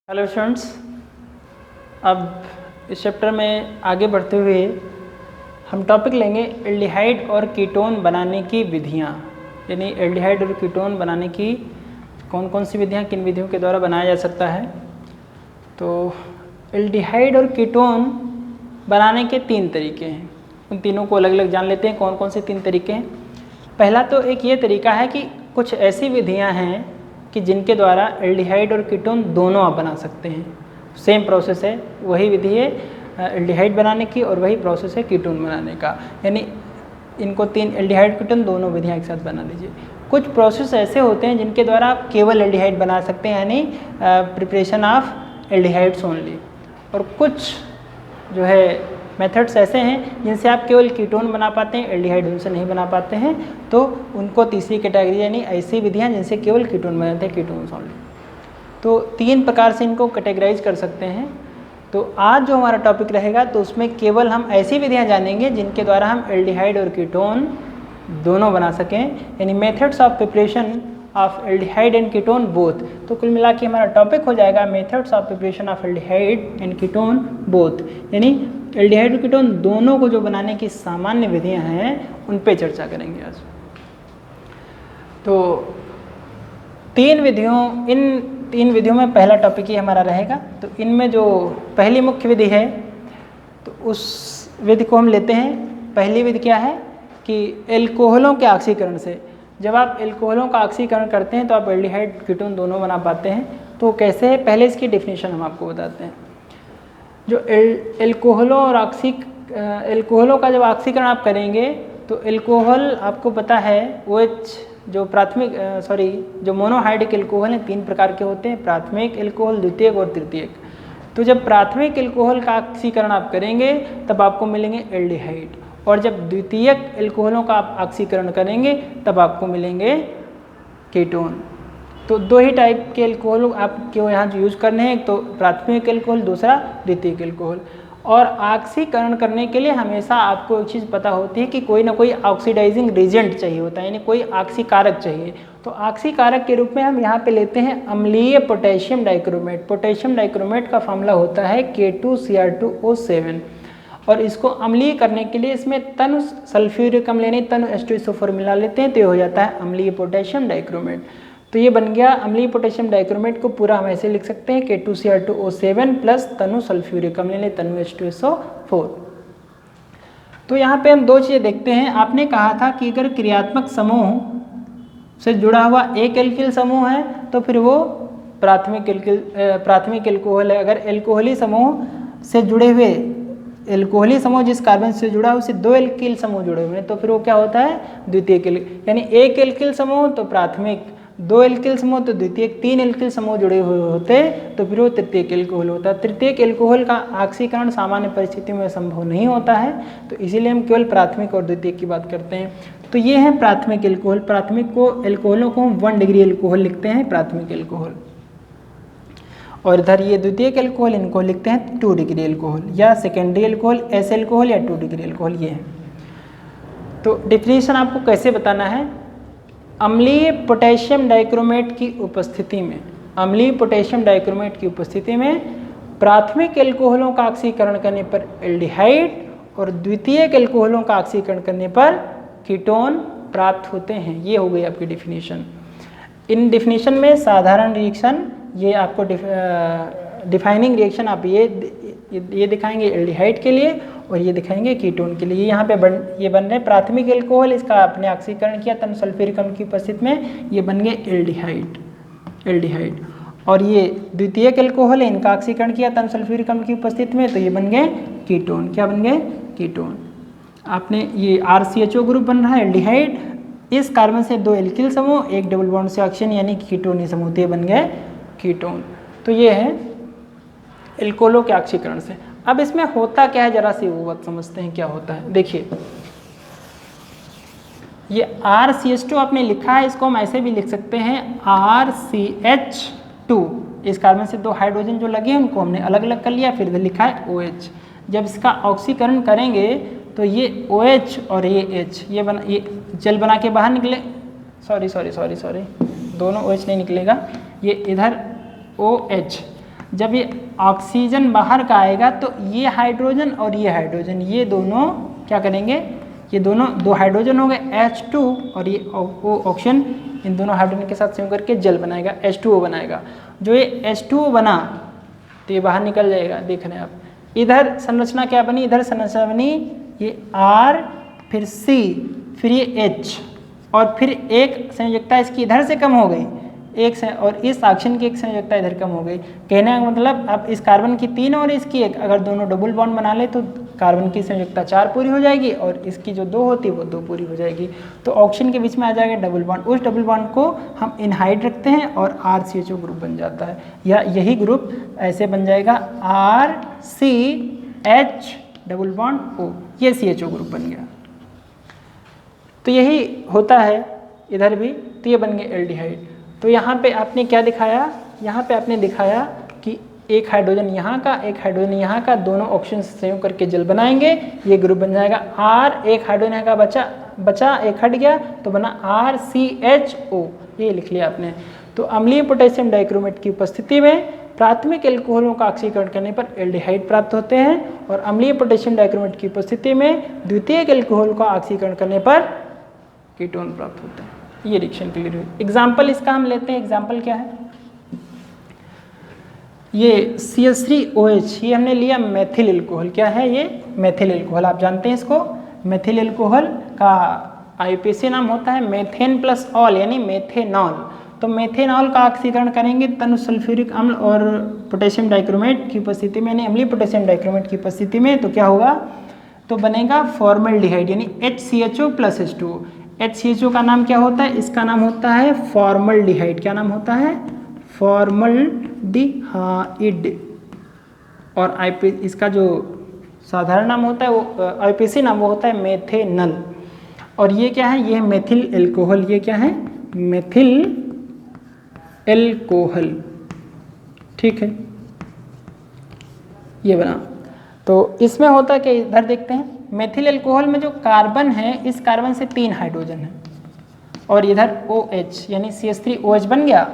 Hello students, अब इस chapter में आगे बढ़ते हुए हम टॉपिक लेंगे एल्डिहाइड और कीटोन बनाने की विधियाँ। यानी एल्डिहाइड और कीटोन बनाने की कौन कौन सी विधियाँ, किन विधियों के द्वारा बनाया जा सकता है। तो एल्डिहाइड और कीटोन बनाने के तीन तरीके हैं, उन तीनों को अलग अलग जान लेते हैं। कौन कौन से तीन तरीके हैं? पहला तो एक ये तरीका है कि कुछ ऐसी विधियाँ हैं कि जिनके द्वारा एल्डिहाइड और कीटोन दोनों आप बना सकते हैं। सेम प्रोसेस है, वही विधि है एल्डिहाइड बनाने की और वही प्रोसेस है कीटोन बनाने का। यानी इनको तीन एल्डिहाइड कीटोन दोनों विधियाँ एक साथ बना लीजिए। कुछ प्रोसेस ऐसे होते हैं जिनके द्वारा आप केवल एल्डिहाइड बना सकते हैं, यानी प्रिपरेशन ऑफ एल्डिहाइड्स ओनली। और कुछ जो है मेथड्स ऐसे हैं जिनसे आप केवल कीटोन बना पाते हैं, एल्डिहाइड उनसे नहीं बना पाते हैं, तो उनको तीसरी कैटेगरी यानी ऐसी विधियां जिनसे केवल कीटोन बनाते हैं, कीटोन्स ओनली। तो तीन प्रकार से इनको कैटेगराइज कर सकते हैं। तो आज जो हमारा टॉपिक रहेगा तो उसमें केवल हम ऐसी विधियां जानेंगे जिनके द्वारा हम एल्डिहाइड और कीटोन दोनों बना सकें, यानी methods of preparation of aldehyde and ketone both. तो कुल मिला के हमारा टॉपिक हो जाएगा methods of preparation of aldehyde and ketone both, यानी एल्डिहाइड और कीटोन दोनों को जो बनाने की सामान्य विधियां हैं उन पे चर्चा करेंगे आज। तो इन तीन विधियों में पहला टॉपिक ही हमारा रहेगा। तो इनमें जो पहली मुख्य विधि है तो उस विधि को हम लेते हैं। पहली विधि क्या है कि एल्कोहलों के ऑक्सीकरण से, जब आप एल्कोहलों का ऑक्सीकरण करते हैं तो आप एल्डिहाइड कीटोन दोनों बना पाते हैं। तो कैसे है, पहले इसकी डेफिनेशन हम आपको बताते हैं। जो एल्कोहलों और एल्कोहलों का जब ऑक्सीकरण आप करेंगे तो एल्कोहल आपको पता है OH जो जो मोनोहाइड्रिक एल्कोहल हैं तीन प्रकार के होते हैं, प्राथमिक एल्कोहल, द्वितीयक और तृतीयक। तो जब प्राथमिक एल्कोहल का ऑक्सीकरण आप करेंगे तब आपको मिलेंगे एल्डिहाइड, और जब द्वितीयक एल्कोहलों का आप ऑक्सीकरण करेंगे तब आपको मिलेंगे कीटोन। तो दो ही टाइप के एल्कोहल आपको यहाँ यूज करने हैं, एक तो प्राथमिक एल्कोहल, दूसरा द्वितीयक एल्कोहल। और ऑक्सीकरण करने के लिए हमेशा आपको एक चीज़ पता होती है कि कोई ना कोई ऑक्सीडाइजिंग रिजेंट चाहिए होता है, यानी कोई ऑक्सीकारक चाहिए। तो ऑक्सीकारक के रूप में हम यहाँ पे लेते हैं अम्लीय पोटेशियम डाइक्रोमेट। पोटेशियम डाइक्रोमेट का फॉर्मूला होता है K2Cr2O7, और इसको अम्लीय करने के लिए इसमें तनु सल्फ्यूरिक अम्ल यानी तनु H2SO4 मिला लेते हैं, तो ये हो जाता है अम्लीय पोटेशियम डाइक्रोमेट। तो ये बन गया अम्लीय पोटेशियम डाइक्रोमेट को पूरा हम ऐसे लिख सकते हैं K2Cr2O7 प्लस तनु सल्फ्यूरिक अम्ल यानी तनु H2SO4। तो यहाँ पे हम दो चीज़ें देखते हैं। आपने कहा था कि अगर क्रियात्मक समूह से जुड़ा हुआ एक एल्किल समूह है तो फिर वो प्राथमिक एल्कोहल है। अगर एल्कोहली समूह से जुड़े हुए एल्कोहली समूह जिस कार्बन से जुड़ा है उसे दो एल्किल समूह जुड़े हुए हैं तो फिर वो क्या होता है, द्वितीयक। यानी एक एल्किल समूह तो प्राथमिक, दो एल्किल समूह तो द्वितीयक, तीन एल्किल समूह जुड़े हुए होते तो फिर वो तृतीयक एल्कोहल होता है। तृतीयक एल्कोहल का ऑक्सीकरण सामान्य परिस्थितियों में संभव नहीं होता है, तो इसीलिए हम केवल प्राथमिक और द्वितीयक की बात करते हैं। तो ये है प्राथमिक एल्कोहल। प्राथमिक को एल्कोहलों को हम 1 डिग्री एल्कोहल लिखते हैं, प्राथमिक एल्कोहल। और इधर ये द्वितीयक एल्कोहल, इनको लिखते हैं 2 डिग्री एल्कोहल या सेकेंडरी एल्कोहल, एस एल्कोहल या 2 डिग्री एल्कोहल, ये है। तो डिफिनीशन आपको कैसे बताना है, अम्लीय पोटेशियम डाइक्रोमेट की उपस्थिति में, अम्लीय पोटेशियम डाइक्रोमेट की उपस्थिति में प्राथमिक एल्कोहलों का ऑक्सीकरण करने पर एल्डिहाइड और द्वितीयक एल्कोहलों का ऑक्सीकरण करने पर कीटोन प्राप्त होते हैं। ये हो गई आपकी डिफिनीशन। इन डिफिनीशन में साधारण रिएक्शन, ये आपको डिफाइनिंग रिएक्शन आप ये दिखाएंगे एल्डिहाइड के लिए और ये दिखाएंगे कीटोन के लिए। यहाँ पे ये बन रहे प्राथमिक एल्कोहल, इसका आपने ऑक्सीकरण किया तनु सल्फ्यूरिक अम्ल की उपस्थिति में, ये बन गए एल्डिहाइड। और ये द्वितीयक एल्कोहल है, इनका ऑक्सीकरण किया तनु सल्फ्यूरिक अम्ल की उपस्थिति में, तो ये बन गए कीटोन। क्या बन गए? कीटोन। आपने ये RCHO ग्रुप बन रहा है एल्डिहाइड, इस कार्बन से दो एल्किल समूह, एक डबल बॉन्ड से ऑक्सीजन यानी कीटोनी समूह, तो ये बन गए कीटोन। तो ये है एल्कोहलों के ऑक्सीकरण से। अब इसमें होता क्या है, जरा सी वो बात समझते हैं क्या होता है। देखिए ये RCH2 आपने लिखा है, इसको हम ऐसे भी लिख सकते हैं RCH2। इस कार्बन से दो हाइड्रोजन जो लगे हैं उनको हमने अलग अलग कर लिया, फिर लिखा है OH। जब इसका ऑक्सीकरण करेंगे तो ये OH और ये H ये जल बना के बाहर निकले, सॉरी दोनों OH नहीं निकलेगा, ये इधर OH जब ये ऑक्सीजन बाहर का आएगा तो ये हाइड्रोजन और ये हाइड्रोजन, ये दोनों क्या करेंगे, ये दोनों दो हाइड्रोजन हो गए H2 और ये ऑक्सीजन इन दोनों हाइड्रोजन के साथ संयोग करके जल बनाएगा, H2O बनाएगा। जो ये H2O बना तो ये बाहर निकल जाएगा, देख रहे हैं आप। इधर संरचना क्या बनी, इधर संरचना बनी ये R फिर C फिर ये H और फिर एक संयोजकता इसकी इधर से कम हो गई, एक से, और इस ऑक्सीजन की एक संयोजकता इधर कम हो गई। कहने का मतलब अब इस कार्बन की 3 और इसकी 1, अगर दोनों डबल बॉन्ड बना ले तो कार्बन की संयोजकता 4 पूरी हो जाएगी और इसकी जो 2 होती है वो 2 पूरी हो जाएगी। तो ऑक्सीजन के बीच में आ जाएगा डबल बॉन्ड, उस डबल बॉन्ड को हम इनहाइड रखते हैं और RCHO ग्रुप बन जाता है, या यही ग्रुप ऐसे बन जाएगा RCH डबल बॉन्ड O, ये CHO ग्रुप बन गया। तो यही होता है इधर भी, तो ये बन गया एल्डिहाइड। तो यहाँ पे आपने क्या दिखाया, यहाँ पे आपने दिखाया कि एक हाइड्रोजन यहाँ का एक हाइड्रोजन यहाँ का, दोनों ऑक्सीजन से संयोग करके जल बनाएंगे, ये ग्रुप बन जाएगा R, एक हाइड्रोजन यहाँ का बचा एक हट गया तो बना RCHO, ये लिख लिया आपने। तो अम्लीय पोटेशियम डाइक्रोमेट की उपस्थिति में प्राथमिक एल्कोहलों का ऑक्सीकरण करने पर एल्डिहाइड प्राप्त होते हैं और अम्लीय पोटेशियम डाइक्रोमेट की उपस्थिति में द्वितीयक एल्कोहल का ऑक्सीकरण करने पर कीटोन प्राप्त होते हैं। ये रिएक्शन क्लियर हुई। एग्जाम्पल इसका हम लेते हैं, एग्जाम्पल क्या है, ये CH3OH, ये हमने लिया मेथिल एल्कोहल। क्या है ये, मेथिल एल्कोहल, आप जानते हैं इसको। मेथिल एल्कोहल का IUPAC नाम होता है मेथेन प्लस ऑल यानी मेथेनॉल। तो मेथेनॉल का ऑक्सीकरण करेंगे तनु सल्फ्यूरिक अम्ल और पोटेशियम डाइक्रोमेट की उपस्थिति में, यानी अम्लीय पोटेशियम डाइक्रोमेट की उपस्थिति में, तो क्या होगा, तो बनेगा फॉर्मल्डिहाइड यानी HCHO प्लस H2O। HCHO का नाम क्या होता है, इसका नाम होता है फॉर्मल्डिहाइड। क्या नाम होता है, फॉर्मल्डिहाइड। और इसका जो साधारण नाम होता है वो IUPAC नाम वो होता है मेथेनल। और ये क्या है, ये मेथिल एल्कोहल, ये क्या है, मेथिल एल्कोहल, ठीक है, ये बना। तो इसमें होता कि इधर देखते हैं, मेथिल एल्कोहल में जो कार्बन है, इस कार्बन से 3 हाइड्रोजन है और इधर OH यानी CH3OH बन गया।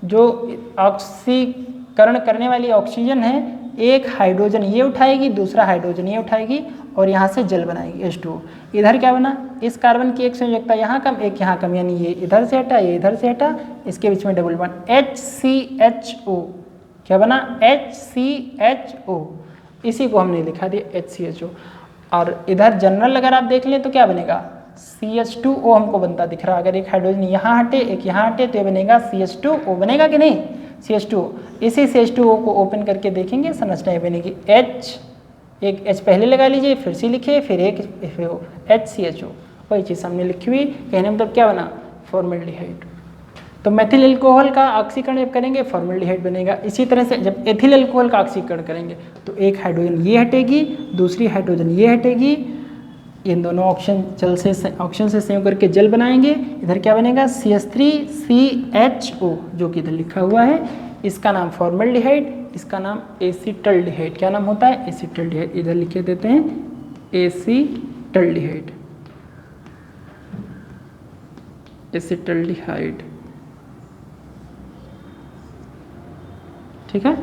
जो ऑक्सीकरण करने वाली ऑक्सीजन है, एक हाइड्रोजन ये उठाएगी, दूसरा हाइड्रोजन ये उठाएगी और यहाँ से जल बनाएगी H2O। इधर क्या बना, इस कार्बन की एक संयोजकता यहाँ कम एक यहाँ कम, यानी ये इधर से हटा ये इधर से हटा, इसके बीच में डबल बॉन्ड HCHO। क्या बना, HCHO, इसी को हमने लिखा दिया HCHO। और इधर जनरल अगर आप देख लें तो क्या बनेगा, CH2O हमको बनता दिख रहा। अगर एक हाइड्रोजन यहाँ हटे एक यहाँ हटे तो ये बनेगा CH2O, बनेगा कि नहीं, CH2O। इसी CH2O को ओपन करके देखेंगे, संरचना ये बनेगी H, एक H पहले लगा लीजिए, फिर C लिखिए, फिर एक HCHO, वही चीज़ सामने लिखी हुई। कहने मतलब क्या बना, फॉर्मल्डिहाइड। तो मेथिल एल्कोहल का ऑक्सीकरण जब करेंगे फॉर्मल्डिहाइड बनेगा। इसी तरह से जब एथिल एल्कोहल का ऑक्सीकरण करेंगे तो एक हाइड्रोजन ये हटेगी, दूसरी हाइड्रोजन ये हटेगी, इन दोनों ऑक्सीजन से संयोग करके जल बनाएंगे। इधर क्या बनेगा, CH3CHO, जो कि इधर लिखा हुआ है, इसका नाम फॉर्मल्डिहाइड, इसका नाम एसीटल्डिहाइड। क्या नाम होता है, एसीटल्डिहाइड। इधर लिखे देते हैं एसीटल्डिहाइड, एसीटल्डिहाइड, ठीक है।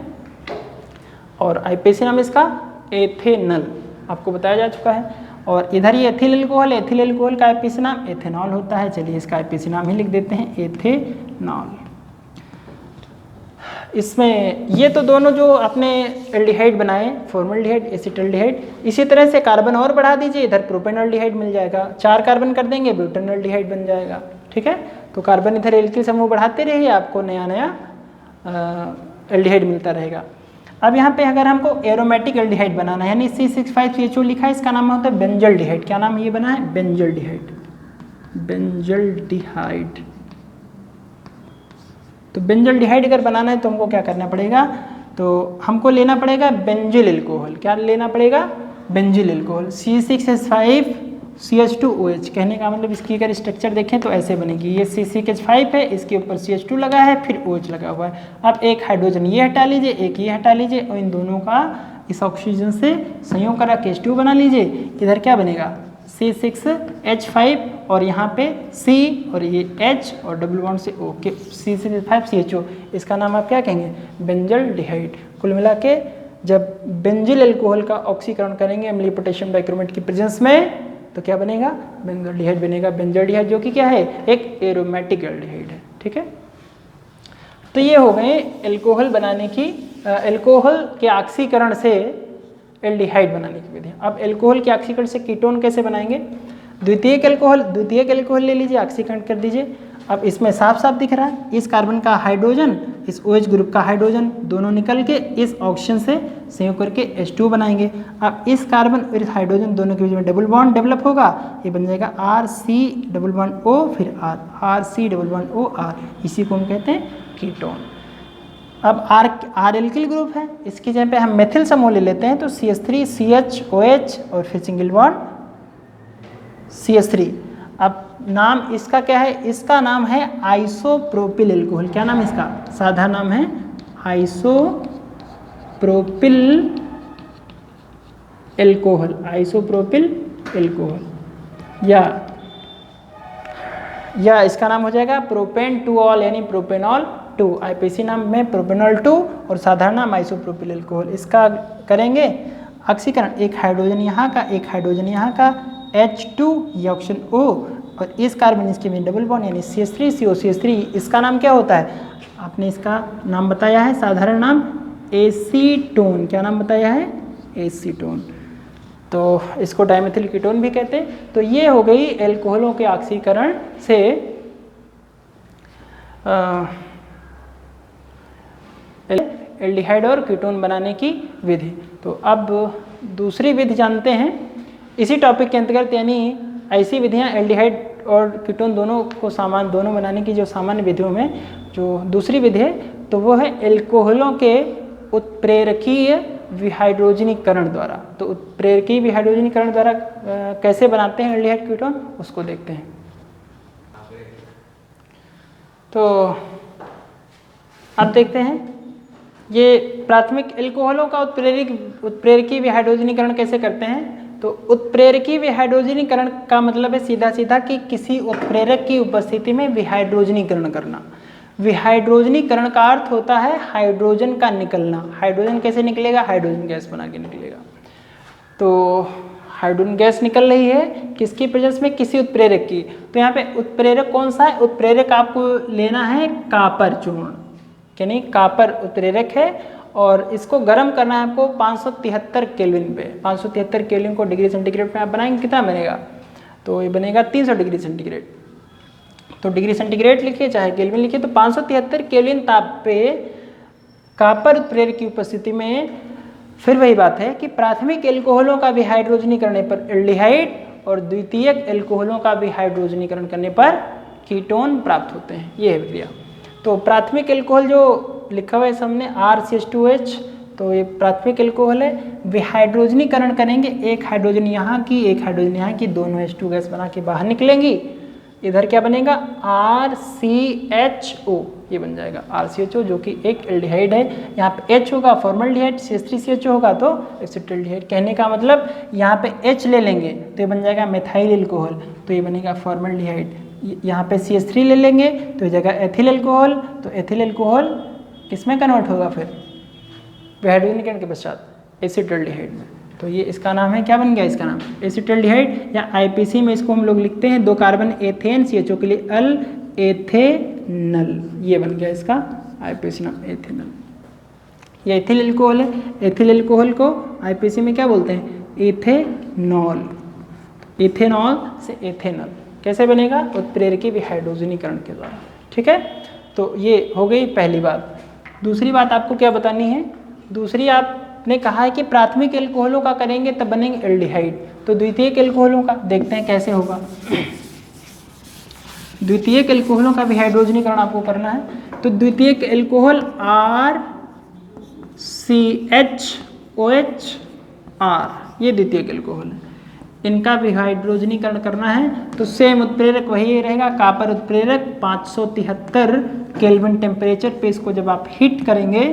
और IUPAC नाम इसका एथेनल, आपको बताया जा चुका है। और इधर ये एथिल एल्कोहल, एथिल एल्कोहल का IUPAC नाम एथेनॉल होता है। चलिए इसका IUPAC नाम ही लिख देते हैं, एथेनॉल। इसमें ये तो दोनों जो अपने एल्डिहाइड बनाए, फॉर्मल्डिहाइड, एसीटल्डिहाइड। इसी तरह से कार्बन और बढ़ा दीजिए, इधर प्रोपेनॉल्डिहाइड मिल जाएगा। 4 कार्बन कर देंगे, ब्यूटेनॉल्डिहाइड बन जाएगा, ठीक है। तो कार्बन इधर एल्किल समूह बढ़ाते रहिए, आपको नया नया एल्डिहाइड मिलता रहेगा। अब यहाँ पे अगर हमको एरोमेटिक एल्डिहाइड बनाना है, यानी C6H5CHO लिखा है, इसका नाम होता है बेंजल्डिहाइड। क्या नाम ये बना है, बेंजल्डिहाइड, बेंजल्डिहाइड। तो बेंजल्डिहाइड अगर बनाना है तो हमको क्या करना पड़ेगा, तो हमको लेना पड़ेगा बेंजिल एल्कोहल। क्या लेना पड़ेगा, बेंजिल एल्कोहल, C6H5CH2OH। कहने का मतलब इसकी अगर स्ट्रक्चर देखें तो ऐसे बनेगी, ये C6H5 है, इसके ऊपर CH2 लगा है, फिर OH लगा हुआ है। अब एक हाइड्रोजन ये हटा लीजिए, एक ये हटा लीजिए और इन दोनों का इस ऑक्सीजन से संयोग करा के H2 बना लीजिए। इधर क्या बनेगा, C6H5 और यहाँ पे C और ये H और डबल बॉन्ड से O के C6H5CHO, इसका नाम आप क्या कहेंगे? बेंजल डिहाइड। कुल मिला के जब बेंजिल अल्कोहल का ऑक्सीकरण करेंगे अम्लीय पोटेशियम डाइक्रोमेट की प्रेजेंस में तो क्या बनेगा? बेंजल डिहाइड बनेगा। बेंजल डिहाइड जो कि क्या है? एक एरोमेटिक एल्डिहाइड है। ठीक है, तो ये हो गए अल्कोहल बनाने की, अल्कोहल के ऑक्सीकरण से एल्डिहाइड बनाने की विधि। अब अल्कोहल के ऑक्सीकरण से कीटोन कैसे बनाएंगे? द्वितीयक अल्कोहल ले लीजिए, ऑक्सीकरण कर दीजिए। अब इसमें साफ साफ दिख रहा है इस कार्बन का हाइड्रोजन, इस OH ग्रुप का हाइड्रोजन दोनों निकल के इस ऑक्सीजन से संयोग करके H2 बनाएंगे। अब इस कार्बन और इस हाइड्रोजन दोनों के बीच में डबल बॉन्ड डेवलप होगा, ये बन जाएगा RC डबल बॉन्ड O फिर R, RC double bond O R, इसी को हम कहते हैं कीटोन। अब R एल्किल ग्रुप है, इसकी जगह पे हम मेथिल समूह ले लेते हैं तो CH3CHOH और फिर सिंगल बॉन्ड CH3। अब नाम इसका क्या है? इसका नाम है आइसोप्रोपिल अल्कोहल। क्या नाम है इसका? साधा नाम है आइसोप्रोपिल अल्कोहल, आइसोप्रोपिल अल्कोहल। या इसका नाम हो जाएगा प्रोपेन टू ऑल यानी प्रोपेनॉल 2। आईपीसी नाम में प्रोपेनॉल 2 और साधारण नाम आइसोप्रोपिल अल्कोहल। इसका करेंगे ऑक्सीकरण, एक हाइड्रोजन यहाँ का, एक हाइड्रोजन यहाँ का, H2 ये ऑप्शन O और इस कार्बन इसके में डबल बॉन्ड यानी CH3COCH3। इसका नाम क्या होता है? आपने इसका नाम बताया है साधारण नाम एसीटोन। क्या नाम बताया है? एसीटोन। तो इसको डाइमेथिल कीटोन भी कहते हैं। तो ये हो गई एल्कोहलों के ऑक्सीकरण से एल्डिहाइड और कीटोन बनाने की विधि। तो अब दूसरी विधि जानते हैं इसी टॉपिक के अंतर्गत, यानी ऐसी विधियां एल्डिहाइड और कीटोन दोनों को दोनों बनाने की जो सामान्य विधियों में जो दूसरी विधि है तो वो है एल्कोहलों के उत्प्रेरकीय विहाइड्रोजनीकरण द्वारा। तो उत्प्रेरकीय विहाइड्रोजनीकरण द्वारा कैसे बनाते हैं एल्डिहाइड कीटोन, उसको देखते हैं। तो अब देखते हैं ये प्राथमिक एल्कोहलों का उत्प्रेरकीय विहाइड्रोजनीकरण कैसे करते हैं। तो उत्प्रेरकीय विहाइड्रोजनीकरण का मतलब है सीधा सीधा कि किसी उत्प्रेरक की उपस्थिति में विहाइड्रोजनीकरण करना। विहाइड्रोजनीकरण का अर्थ होता है हाइड्रोजन का निकलना। हाइड्रोजन कैसे निकलेगा? हाइड्रोजन गैस बना के निकलेगा। तो हाइड्रोजन गैस निकल रही है किसकी प्रेजेंस में? किसी उत्प्रेरक की। तो यहाँ पे उत्प्रेरक कौन सा है? उत्प्रेरक आपको लेना है कापर चूर्ण, यानी कापर उत्प्रेरक है और इसको गर्म करना है आपको 573 केल्विन पे। 573 केल्विन को डिग्री सेंटीग्रेड पे आप बनाएंगे, कितना बनेगा? तो ये बनेगा 300 डिग्री सेंटीग्रेड। तो डिग्री सेंटीग्रेड लिखिए चाहे केल्विन लिखिए, तो 573 केल्विन ताप पे कापर उत्प्रेरक की उपस्थिति में फिर वही बात है कि प्राथमिक एल्कोहलों का विहाइड्रोजनीकरण करने पर एल्डिहाइड और द्वितीयक एल्कोहलों का विहाइड्रोजनीकरण करने पर कीटोन प्राप्त होते हैं। ये है प्रक्रिया। तो प्राथमिक एल्कोहल जो लिखा हुआ है सामने RCH2H, तो ये प्राथमिक एल्कोहल है। विहाइड्रोजनीकरण करेंगे, एक हाइड्रोजन यहाँ की एक हाइड्रोजन यहाँ की, दोनों H2 गैस बना के बाहर निकलेंगी। इधर क्या बनेगा? RCHO, ये बन जाएगा RCHO जो कि एक एल्डिहाइड है। यहाँ पे H होगा फॉर्मल्डिहाइड, CH3CHO होगा तो एसिटाल्डिहाइड। कहने का मतलब यहाँ पे H ले लेंगे तो ये बन जाएगा मेथाइल एल्कोहल, तो ये बनेगा फॉर्मल्डिहाइड। यहाँ पे CH3 ले लेंगे तो ये जगह एथिल एल्कोहल, तो एथिल एल्कोहल किसमें कन्वर्ट होगा फिर? विहाइड्रोजनीकरण के पश्चात एसिटाल्डिहाइड में। तो ये इसका नाम है, क्या बन गया इसका नाम? एसिटाल्डिहाइड। या आईपीसी में इसको हम लोग लिखते हैं 2 कार्बन एथेन CHO के लिए अल एथेनल, ये बन गया इसका आईपीसी नाम एथेनल। ये एथिल एल्कोहल है। एथिल एल्कोहल को आईपीसी में क्या बोलते हैं? इथेनॉल। इथेनॉल से एथेनल कैसे बनेगा? उत्प्रेरकीय विहाइड्रोजनीकरण के द्वारा। ठीक है, तो ये हो गई पहली बात। दूसरी बात आपको क्या बतानी है? दूसरी आपने कहा है कि प्राथमिक एल्कोहलों का करेंगे तब बनेंगे एल्डिहाइड, तो द्वितीयक एल्कोहलों का देखते हैं कैसे होगा। द्वितीयक एल्कोहलों का विहाइड्रोजनीकरण आपको करना है। तो द्वितीयक एल्कोहल RCHOHR, ये द्वितीयक एल्कोहल है। इनका विहाइड्रोजनीकरण करना है तो सेम उत्प्रेरक वही रहेगा, कापर उत्प्रेरक। 573 केल्विन टेम्परेचर पे इसको जब आप हीट करेंगे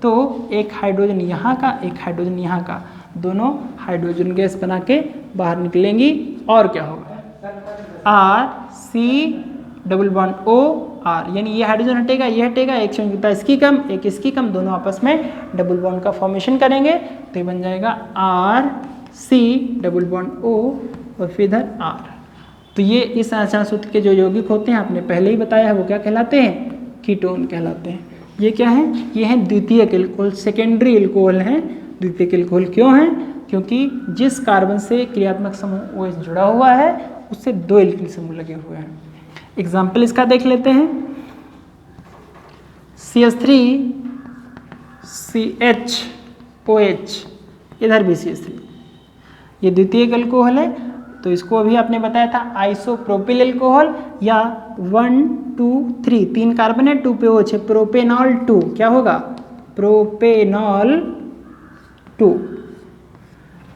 तो एक हाइड्रोजन यहाँ का एक हाइड्रोजन यहाँ का, दोनों हाइड्रोजन गैस बना के बाहर निकलेंगी और क्या होगा R C double bond O R, यानी ये हाइड्रोजन हटेगा, ये हटेगा, एक संयुक्ता इसकी कम एक इसकी कम, दोनों आपस में डबल बॉन्ड का फॉर्मेशन करेंगे तो ये बन जाएगा R C double bond O और फिर इधर आर। तो ये इस आचरण सूत्र के जो यौगिक होते हैं आपने पहले ही बताया है वो क्या कहलाते हैं, कीटोन कहलाते हैं। ये क्या है, ये है द्वितीयक एल्कोहल, सेकेंडरी एल्कोहल हैं। द्वितीयक एल्कोहल क्यों है, क्योंकि जिस कार्बन से क्रियात्मक समूह OH जुड़ा हुआ है उससे 2 एल्किल समूह लगे हुए हैं। एग्जाम्पल इसका देख लेते हैं, CH3 CHOH, इधर भी CH3, ये द्वितीयक एल्कोहल है। तो इसको अभी आपने बताया था आइसोप्रोपिल एल्कोहल या 1 2 3 3 कार्बन है 2 पे OH है, प्रोपेनॉल 2 क्या होगा, प्रोपेनॉल 2।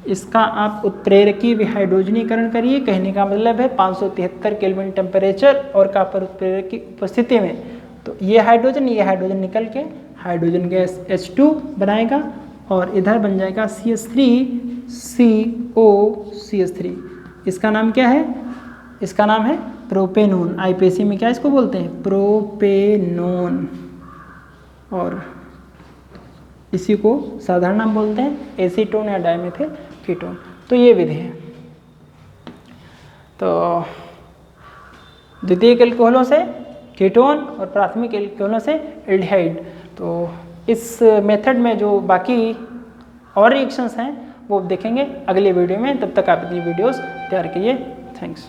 इसका आप उत्प्रेरकीय विहाइड्रोजनीकरण करिए, कहने का मतलब है 573 केल्विन टेम्परेचर और कॉपर उत्प्रेरक की उपस्थिति में, तो ये हाइड्रोजन निकल के हाइड्रोजन गैस H2 बनाएगा और इधर बन जाएगा CH3COCH3। इसका नाम क्या है, इसका नाम है प्रोपेनोन। आईपीएसी में क्या इसको बोलते हैं, प्रोपेनोन, और इसी को साधारण नाम बोलते हैं एसीटोन या डाइमेथिल कीटोन। तो ये विधि है। तो द्वितीयक एल्कोहलों से कीटोन और प्राथमिक एल्कोहलों से एल्डिहाइड। तो इस मेथड में जो बाकी और रिएक्शंस हैं वो देखेंगे अगले वीडियो में। तब तक आप अपनी वीडियोस तैयार कीजिए। थैंक्स।